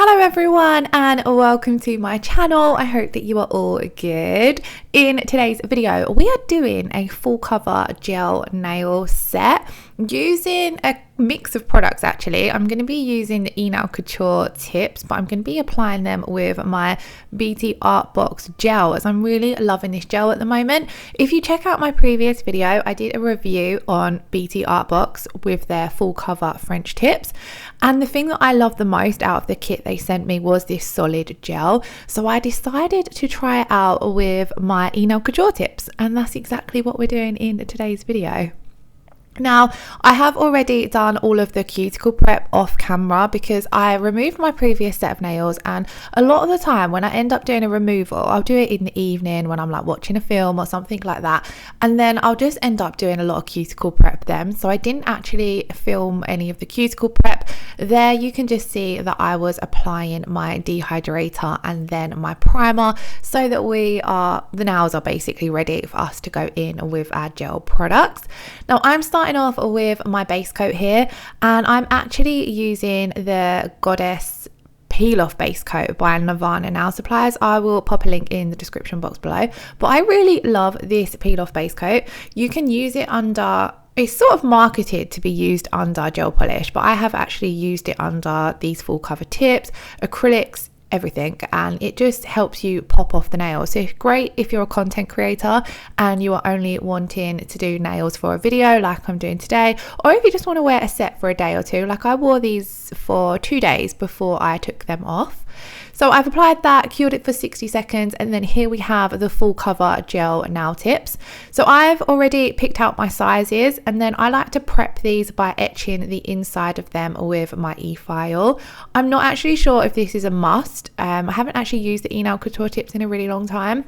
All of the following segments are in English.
Hello everyone and welcome to my channel. I hope that you are all good. In today's video we are doing a full cover gel nail set using a mix of products. Actually, I'm going to be using the Enail Couture tips, but I'm going to be applying them with my BTartbox gel, as I'm really loving this gel at the moment. If you check out my previous video, I did a review on BTartbox with their full cover French tips, and the thing that I love the most out of the kit they sent me was this solid gel. So I decided to try it out with my Enail Couture tips, and that's exactly what we're doing in today's video. Now, I have already done all of the cuticle prep off camera because I removed my previous set of nails, and a lot of the time when I end up doing a removal, I'll do it in the evening when I'm like watching a film or something like that, and then I'll just end up doing a lot of cuticle prep then. So I didn't actually film any of the cuticle prep. There you can just see that I was applying my dehydrator and then my primer, so that the nails are basically ready for us to go in with our gel products. Now I'm starting off with my base coat here, and I'm actually using the Goddess peel off base coat by Nirvana Nail Supplies. I will pop a link in the description box below, but I really love this peel off base coat. You can use it under, it's sort of marketed to be used under gel polish, but I have actually used it under these full cover tips, acrylics, everything, and it just helps you pop off the nails. So great if you're a content creator and you are only wanting to do nails for a video like I'm doing today, or if you just want to wear a set for a day or two. Like I wore these for 2 days before I took them off. So I've applied that, cured it for 60 seconds, and then here we have the full cover gel nail tips. So I've already picked out my sizes, and then I like to prep these by etching the inside of them with my e-file. I'm not actually sure if this is a must. I haven't actually used the Enail Couture tips in a really long time,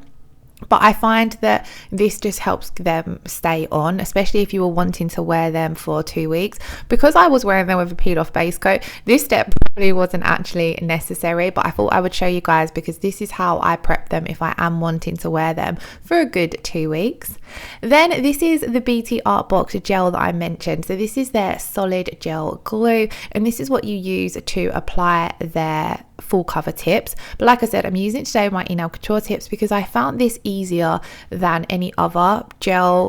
but I find that this just helps them stay on, especially if you were wanting to wear them for 2 weeks. Because I was wearing them with a peel off base coat, this step probably wasn't actually necessary, but I thought I would show you guys because this is how I prep them if I am wanting to wear them for a good 2 weeks. Then this is the BTartbox gel that I mentioned. So this is their solid gel glue, and this is what you use to apply their full cover tips. But like I said, I'm using it today with my Enail Couture tips because I found this easier than any other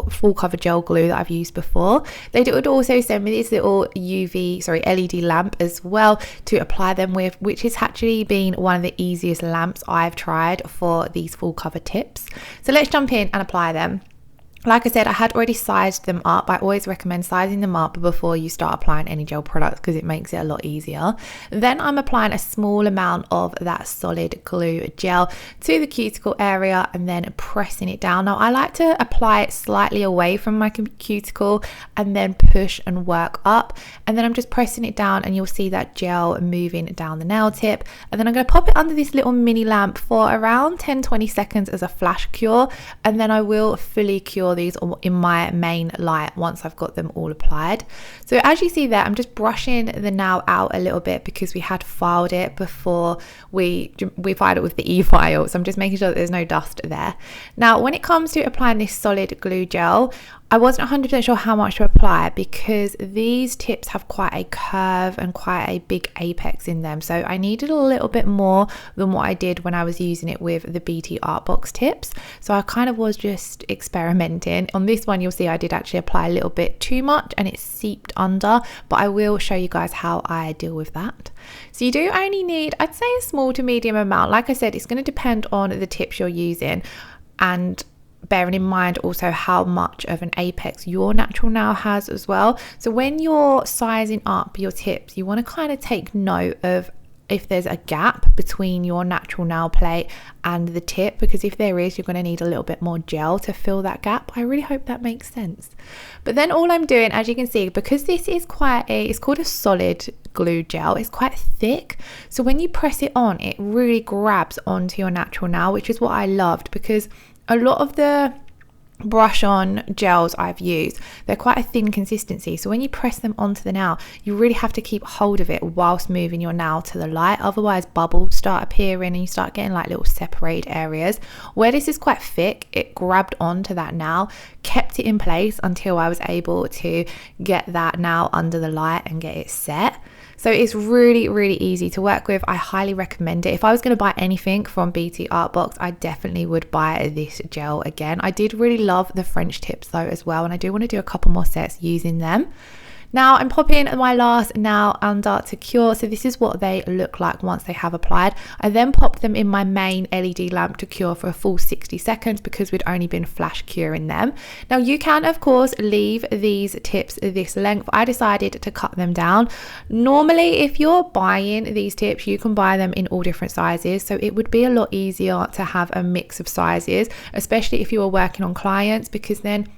full cover gel glue that I've used before. They would also send me this little LED lamp as well to apply them with, which has actually been one of the easiest lamps I've tried for these full cover tips. So let's jump in and apply them. Like I said, I had already sized them up. I always recommend sizing them up before you start applying any gel products because it makes it a lot easier. Then I'm applying a small amount of that solid glue gel to the cuticle area and then pressing it down. Now I like to apply it slightly away from my cuticle and then push and work up, and then I'm just pressing it down and you'll see that gel moving down the nail tip. And then I'm going to pop it under this little mini lamp for around 10-20 seconds as a flash cure, and then I will fully cure these in my main light once I've got them all applied. So as you see there, I'm just brushing the nail out a little bit because we had filed it before we filed it with the e-file, so I'm just making sure that there's no dust there. Now when it comes to applying this solid glue gel, I wasn't 100% sure how much to apply because these tips have quite a curve and quite a big apex in them, so I needed a little bit more than what I did when I was using it with the BTartbox tips. So I kind of was just experimenting. On this one you'll see I did actually apply a little bit too much and it seeped under, but I will show you guys how I deal with that. So you do only need, I'd say, a small to medium amount. Like I said, it's going to depend on the tips you're using, and bearing in mind also how much of an apex your natural nail has as well. So when you're sizing up your tips, you want to kind of take note of if there's a gap between your natural nail plate and the tip, because if there is, you're going to need a little bit more gel to fill that gap. I really hope that makes sense. But then all I'm doing, as you can see, because this is it's called a solid glue gel, it's quite thick, so when you press it on, it really grabs onto your natural nail, which is what I loved, because a lot of the brush on gels I've used, they're quite a thin consistency, so when you press them onto the nail, you really have to keep hold of it whilst moving your nail to the light, otherwise bubbles start appearing and you start getting like little separated areas. Where this is quite thick, it grabbed onto that nail, kept it in place until I was able to get that nail under the light and get it set. So it's really, really easy to work with. I highly recommend it. If I was going to buy anything from BTartbox, I definitely would buy this gel again. I did really love the French tips though as well, and I do want to do a couple more sets using them. Now I'm popping my last nail under to cure. So this is what they look like once they have applied. I then pop them in my main LED lamp to cure for a full 60 seconds because we'd only been flash curing them. Now you can of course leave these tips this length. I decided to cut them down. Normally if you're buying these tips, you can buy them in all different sizes. So it would be a lot easier to have a mix of sizes, especially if you are working on clients, because then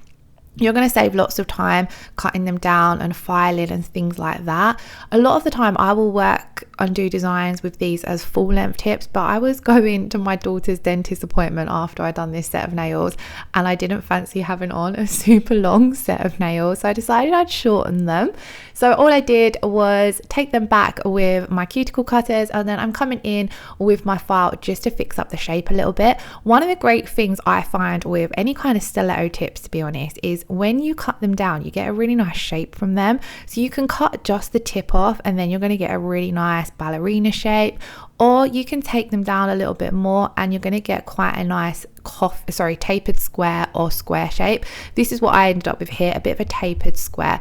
you're going to save lots of time cutting them down and filing and things like that. A lot of the time I will work and do designs with these as full length tips, but I was going to my daughter's dentist appointment after I'd done this set of nails and I didn't fancy having on a super long set of nails, so I decided I'd shorten them. So all I did was take them back with my cuticle cutters, and then I'm coming in with my file just to fix up the shape a little bit. One of the great things I find with any kind of stiletto tips, to be honest, is when you cut them down, you get a really nice shape from them. So you can cut just the tip off and then you're going to get a really nice ballerina shape, or you can take them down a little bit more and you're going to get quite a nice tapered square or square shape. This is what I ended up with here, a bit of a tapered square.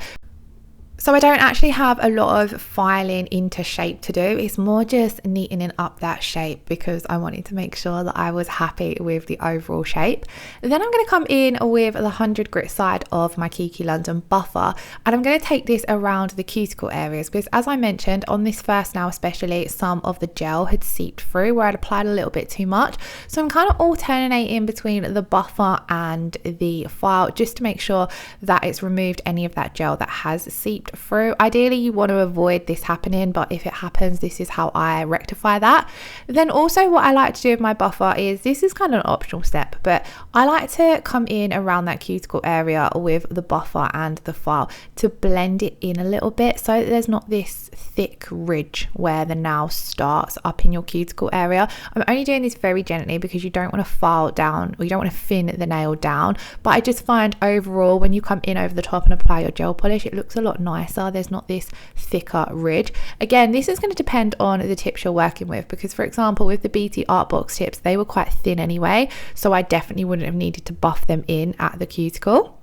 So I don't actually have a lot of filing into shape to do. It's more just neatening up that shape because I wanted to make sure that I was happy with the overall shape. Then I'm going to come in with the 100 grit side of my Kiki London buffer, and I'm going to take this around the cuticle areas because, as I mentioned, on this first nail especially, some of the gel had seeped through where I'd applied a little bit too much. So I'm kind of alternating between the buffer and the file just to make sure that it's removed any of that gel that has seeped through. Ideally you want to avoid this happening, but if it happens, this is how I rectify that. Then also what I like to do with my buffer is, this is kind of an optional step, but I like to come in around that cuticle area with the buffer and the file to blend it in a little bit so that there's not this thick ridge where the nail starts up in your cuticle area. I'm only doing this very gently because you don't want to file down, or you don't want to thin the nail down, but I just find overall when you come in over the top and apply your gel polish, it looks a lot nicer. There's not this thicker ridge. Again, this is going to depend on the tips you're working with, because for example with the BTartbox tips, they were quite thin anyway, so I definitely wouldn't have needed to buff them in at the cuticle.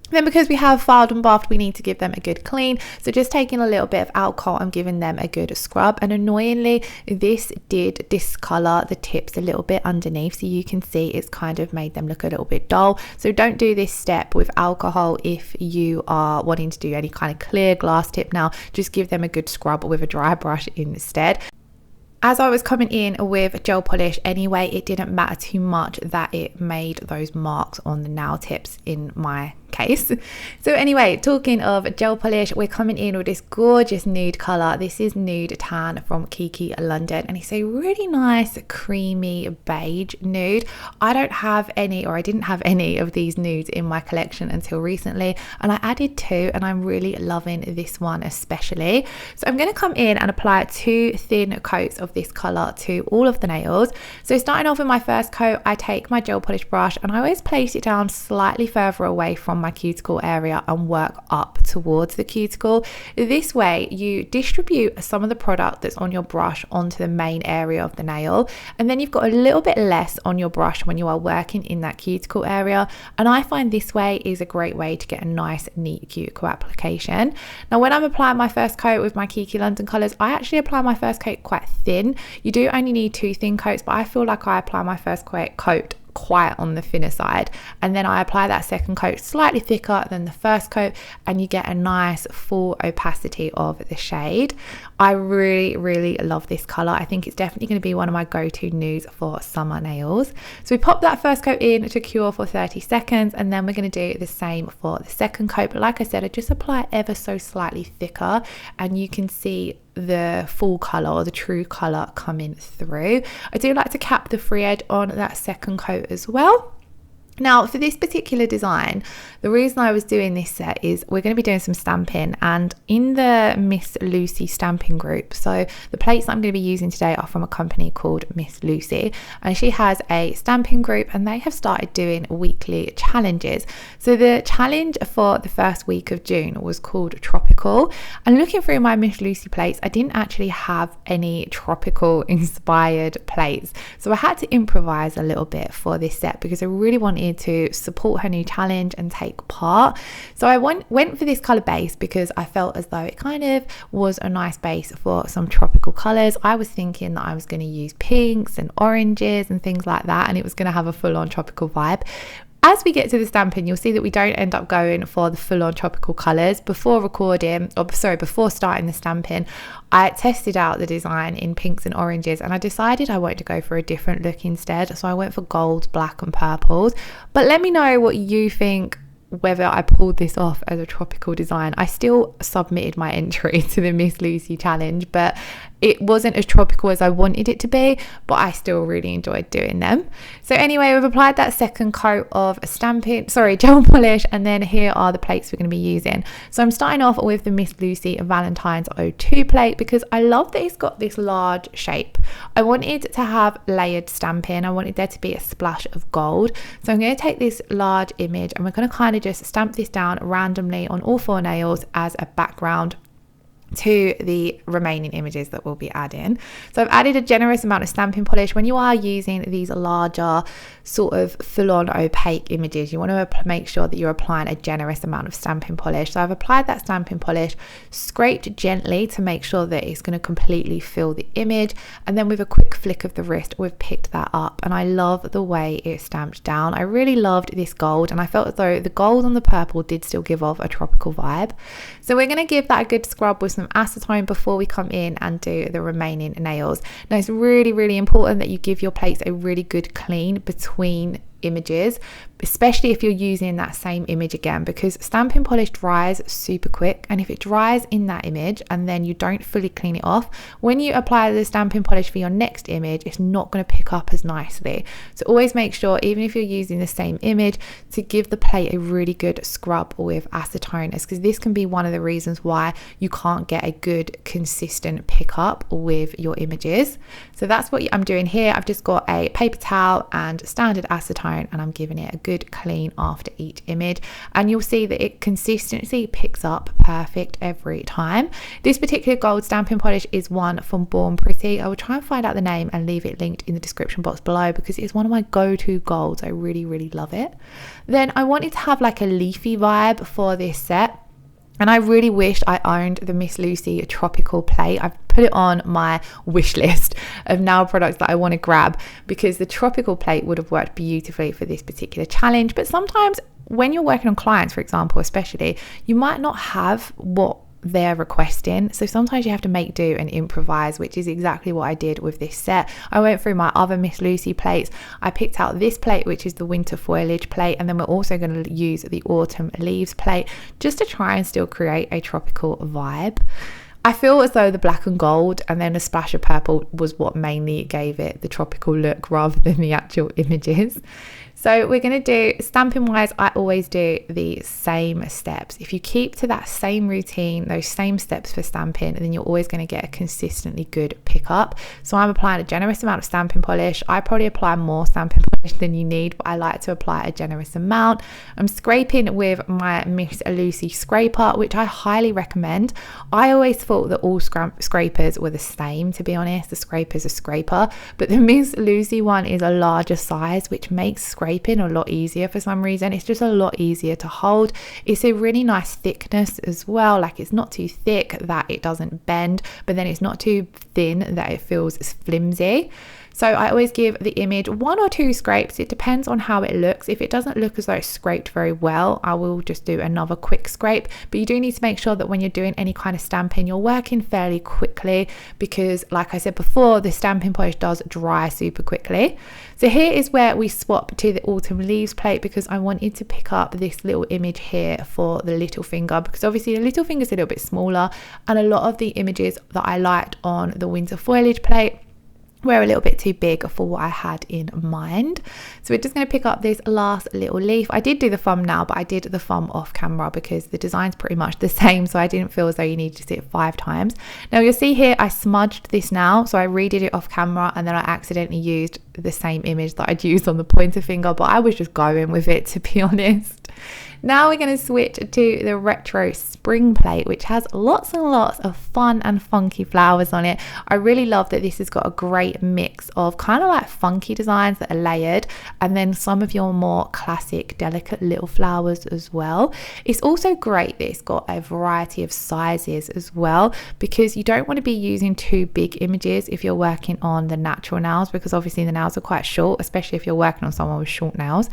Then because we have filed and buffed, we need to give them a good clean. So just taking a little bit of alcohol and giving them a good scrub. And annoyingly, this did discolor the tips a little bit underneath. So you can see it's kind of made them look a little bit dull. So don't do this step with alcohol if you are wanting to do any kind of clear glass tip now. Just give them a good scrub with a dry brush instead. As I was coming in with gel polish anyway, it didn't matter too much that it made those marks on the nail tips in my case. So anyway, talking of gel polish, we're coming in with this gorgeous nude color. This is Nude Tan from Kiki London, and it's a really nice creamy beige nude. I don't have any, or I didn't have any of these nudes in my collection until recently, and I added two, and I'm really loving this one especially. So I'm going to come in and apply 2 thin coats of this color to all of the nails. So starting off with my first coat, I take my gel polish brush and I always place it down slightly further away from my cuticle area and work up towards the cuticle. This way you distribute some of the product that's on your brush onto the main area of the nail, and then you've got a little bit less on your brush when you are working in that cuticle area, and I find this way is a great way to get a nice neat cuticle application. Now when I'm applying my first coat with my Kiki London colours, I actually apply my first coat quite thin. You do only need 2 thin coats, but I feel like I apply my first coat quite on the thinner side, and then I apply that second coat slightly thicker than the first coat, and you get a nice full opacity of the shade. I really love this color. I think it's definitely going to be one of my go-to nudes for summer nails. So we pop that first coat in to cure for 30 seconds, and then we're going to do the same for the second coat, but like I said, I just apply ever so slightly thicker, and you can see the full color, or the true color, coming through. I do like to cap the free edge on that second coat as well. Now for this particular design, the reason I was doing this set is we're going to be doing some stamping, and in the Miss Lucy stamping group, so the plates that I'm going to be using today are from a company called Miss Lucy, and she has a stamping group and they have started doing weekly challenges. So the challenge for the first week of June was called Tropical, and looking through my Miss Lucy plates, I didn't actually have any tropical inspired plates, so I had to improvise a little bit for this set because I really wanted to support her new challenge and take part. So I went for this color base because I felt as though it kind of was a nice base for some tropical colors. I was thinking that I was going to use pinks and oranges and things like that, and it was going to have a full-on tropical vibe. As we get to the stamping, you'll see that we don't end up going for the full-on tropical colours. Before starting the stamping, I tested out the design in pinks and oranges, and I decided I wanted to go for a different look instead. So I went for gold, black and purples. But let me know what you think, whether I pulled this off as a tropical design. I still submitted my entry to the Miss Lucy challenge, but it wasn't as tropical as I wanted it to be, but I still really enjoyed doing them. So anyway, we've applied that second coat of gel polish, and then here are the plates we're going to be using. So I'm starting off with the Miss Lucy Valentines 02 plate because I love that it's got this large shape. I wanted to have layered stamping. I wanted there to be a splash of gold. So I'm going to take this large image and we're going to kind of just stamp this down randomly on all 4 nails as a background to the remaining images that we'll be adding. So I've added a generous amount of stamping polish. When you are using these larger sort of full-on opaque images, you want to make sure that you're applying a generous amount of stamping polish. So I've applied that stamping polish, scraped gently to make sure that it's going to completely fill the image, and then with a quick flick of the wrist we've picked that up, and I love the way it stamped down. I really loved this gold, and I felt as though the gold on the purple did still give off a tropical vibe. So we're going to give that a good scrub with some acetone before we come in and do the remaining nails. Now it's really, really important that you give your plates a really good clean between images, especially if you're using that same image again, because stamping polish dries super quick, and if it dries in that image and then you don't fully clean it off, when you apply the stamping polish for your next image, it's not going to pick up as nicely. So always make sure, even if you're using the same image, to give the plate a really good scrub with acetone, because this can be one of the reasons why you can't get a good consistent pickup with your images. So that's what I'm doing here. I've just got a paper towel and standard acetone, and I'm giving it a good clean after each image, and you'll see that it consistency picks up perfect every time. This particular gold stamping polish is one from Born Pretty. I will try and find out the name and leave it linked in the description box below because it's one of my go-to golds. I really, really love it. Then I wanted to have like a leafy vibe for this set, and I really wished I owned the Miss Lucy tropical plate. I've put it on my wish list of nail products that I want to grab because the tropical plate would have worked beautifully for this particular challenge. But sometimes when you're working on clients, for example, especially, you might not have what they're requesting, so sometimes you have to make do and improvise, which is exactly what I did with this set. I went through my other Miss Lucy plates. I picked out this plate, which is the winter foliage plate, and then we're also going to use the autumn leaves plate just to try and still create a tropical vibe. I feel as though the black and gold and then a splash of purple was what mainly gave it the tropical look rather than the actual images. So we're going to do, stamping wise, I always do the same steps. If you keep to that same routine, those same steps for stamping, then you're always going to get a consistently good pickup. So I'm applying a generous amount of stamping polish. I probably apply more stamping polish than you need, but I like to apply a generous amount. I'm scraping with my Miss Lucy scraper, which I highly recommend. I always thought that all scrapers were the same, to be honest. The scraper's a scraper, but the Miss Lucy one is a larger size, which makes scraping a lot easier for some reason. It's just a lot easier to hold. It's a really nice thickness as well, like it's not too thick that it doesn't bend, but then it's not too thin that it feels flimsy. So I always give the image 1 or 2 scrapes. It depends on how it looks. If it doesn't look as though it's scraped very well, I will just do another quick scrape. But you do need to make sure that when you're doing any kind of stamping, you're working fairly quickly because, like I said before, the stamping polish does dry super quickly. So here is where we swap to the autumn leaves plate because I wanted to pick up this little image here for the little finger, because obviously the little finger is a little bit smaller, and a lot of the images that I liked on the winter foliage plate were a little bit too big for what I had in mind. So we're just going to pick up this last little leaf. I did do the thumb now, but I did the thumb off camera because the design's pretty much the same, so I didn't feel as though you needed to see it 5 times. Now you'll see here I smudged this now, so I redid it off camera and then I accidentally used the same image that I'd used on the pointer finger, but I was just going with it, to be honest. Now we're going to switch to the retro spring plate, which has lots and lots of fun and funky flowers on it. I really love that this has got a great mix of kind of like funky designs that are layered, and then some of your more classic delicate little flowers as well. It's also great that it's got a variety of sizes as well, because you don't want to be using too big images if you're working on the natural nails, because obviously the nails are quite short, especially if you're working on someone with short nails.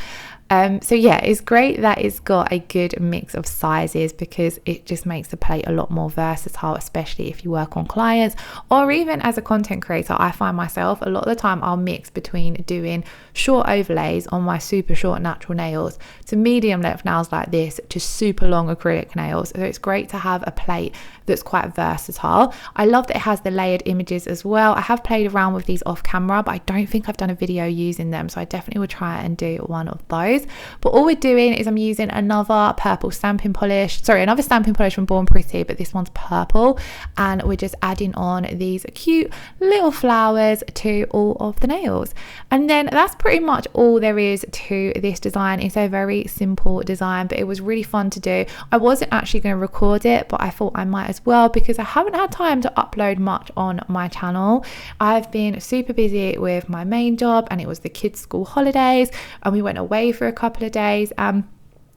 So yeah, it's great that it's got a good mix of sizes, because it just makes the plate a lot more versatile, especially if you work on clients or even as a content creator. I find myself a lot of the time I'll mix between doing short overlays on my super short natural nails to medium length nails like this to super long acrylic nails. So it's great to have a plate that's quite versatile. I love that it has the layered images as well. I have played around with these off camera, but I don't think I've done a video using them, so I definitely will try and do one of those. But all we're doing is I'm using another purple stamping polish, another stamping polish from Born Pretty, but this one's purple, and we're just adding on these cute little flowers to all of the nails. And then that's pretty much all there is to this design. It's a very simple design, but it was really fun to do. I wasn't actually going to record it, but I thought I might as well, because I haven't had time to upload much on my channel. I've been super busy with my main job, and it was the kids' school holidays, and we went away for a couple of days.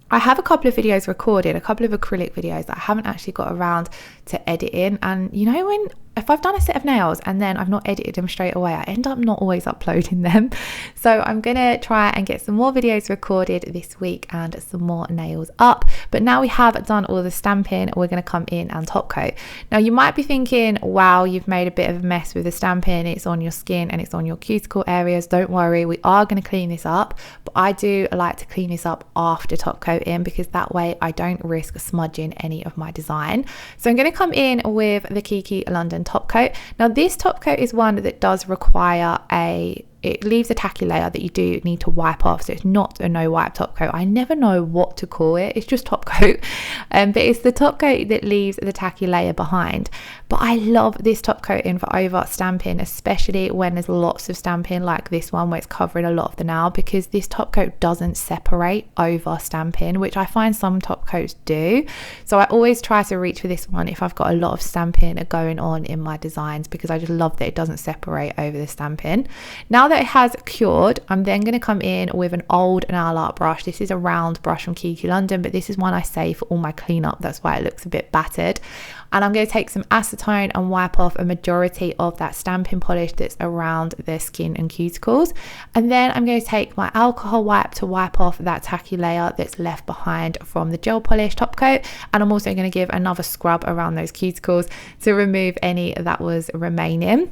I have a couple of videos recorded, a couple of acrylic videos that I haven't actually got around to editing, and you know, if I've done a set of nails and then I've not edited them straight away, I end up not always uploading them. So I'm gonna try and get some more videos recorded this week and some more nails up. But now we have done all the stamping, we're gonna come in and top coat. Now you might be thinking, wow, you've made a bit of a mess with the stamping, it's on your skin and it's on your cuticle areas. Don't worry, we are gonna clean this up, but I do like to clean this up after top coating, because that way I don't risk smudging any of my design. So I'm gonna come in with the Kiki London top coat. Now this top coat is one that does require it leaves a tacky layer that you do need to wipe off, so it's not a no wipe top coat. I never know what to call it, it's just top coat, but it's the top coat that leaves the tacky layer behind. But I love this top coating for over stamping, especially when there's lots of stamping like this one where it's covering a lot of the nail, because this top coat doesn't separate over stamping, which I find some top coats do. So I always try to reach for this one if I've got a lot of stamping going on in my designs, because I just love that it doesn't separate over the stamping. Now that it has cured, I'm then going to come in with an old nail art brush. This is a round brush from Kiki London, but this is one I save for all my cleanup, that's why it looks a bit battered. And I'm going to take some acetone and wipe off a majority of that stamping polish that's around the skin and cuticles. And then I'm going to take my alcohol wipe to wipe off that tacky layer that's left behind from the gel polish top coat. And I'm also going to give another scrub around those cuticles to remove any that was remaining.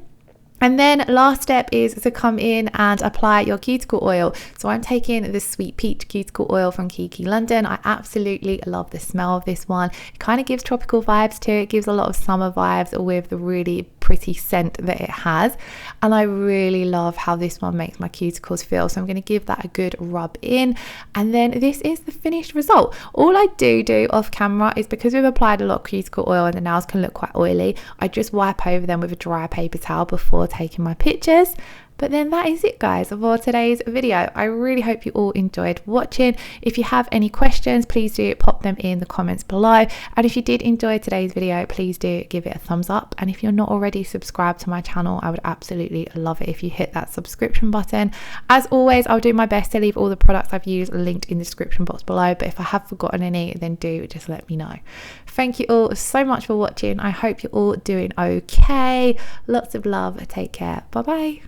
And then last step is to come in and apply your cuticle oil. So I'm taking this Sweet Peach cuticle oil from Kiki London. I absolutely love the smell of this one. It kind of gives tropical vibes to it. It gives a lot of summer vibes with the really pretty scent that it has. And I really love how this one makes my cuticles feel. So I'm going to give that a good rub in. And then this is the finished result. All I do off camera is, because we've applied a lot of cuticle oil and the nails can look quite oily, I just wipe over them with a dry paper towel before taking my pictures. But then that is it, guys, for today's video. I really hope you all enjoyed watching. If you have any questions, please do pop them in the comments below. And if you did enjoy today's video, please do give it a thumbs up. And if you're not already subscribed to my channel, I would absolutely love it if you hit that subscription button. As always, I'll do my best to leave all the products I've used linked in the description box below. But if I have forgotten any, then do just let me know. Thank you all so much for watching. I hope you're all doing okay. Lots of love. Take care. Bye bye.